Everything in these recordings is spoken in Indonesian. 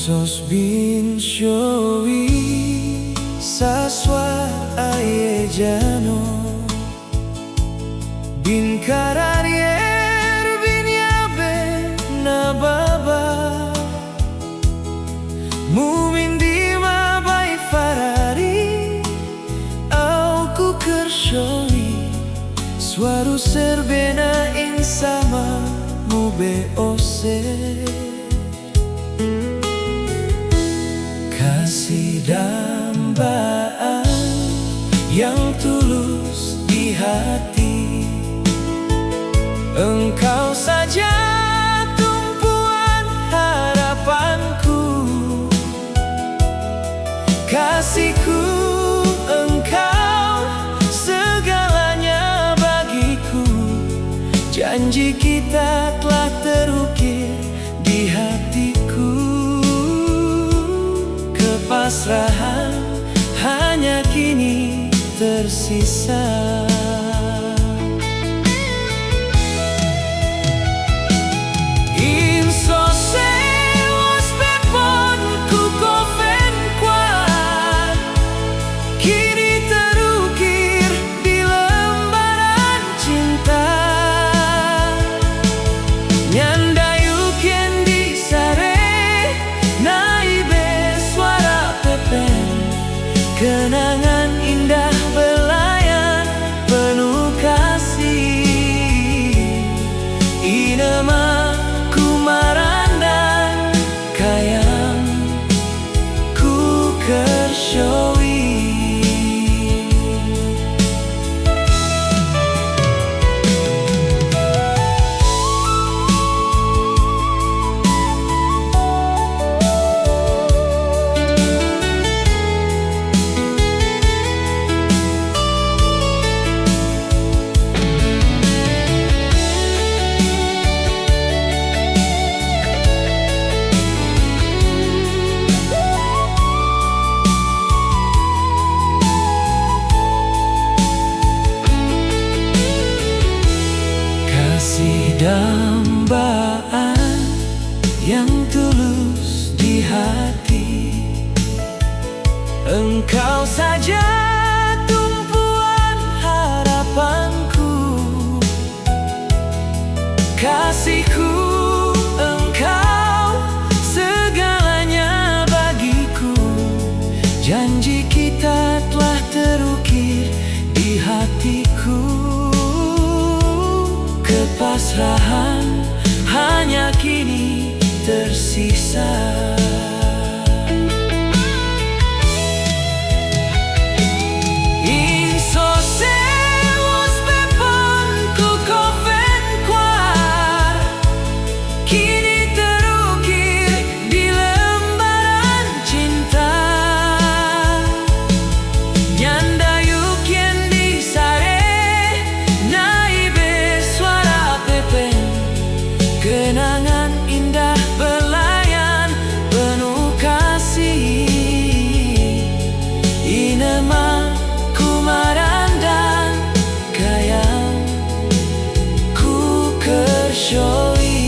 sos bin showi saswa aye jano bin kararier bin yabe na baba mumin di ma bai farari au ku kershowi suaru serbena insama mube ose kasih dambaan yang tulus di hati, engkau saja tumpuan harapanku. Kasihku, engkau segalanya bagiku. Janji kita telah terukir di hatiku. Kepasrahan hanya kini tersisa. Kenangan indah belayan penuh kasih. Inama ku maranda kayang ku kershowi. Dambaan yang tulus di hati, engkau saja tumpuan harapanku. Kasihku, engkau segalanya bagiku. Janji kita telah terukir di hatiku. Kepasrahan hanya kini tersisa. Kenangan indah belayan penuh kasih. Inama ku marandan kayang ku kershowi.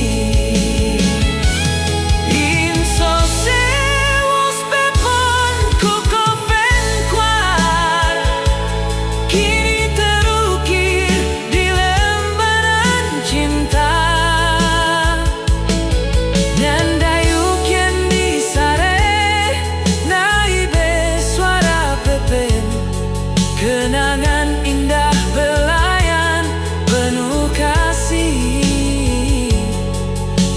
Kenangan indah belayan penuh kasih.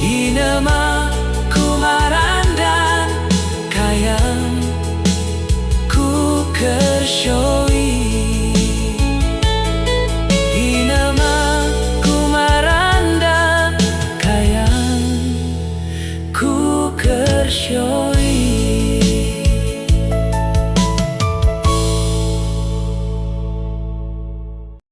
Inama ku marandan kayang ku kershowi. Inama ku marandan kayang ku kershowi.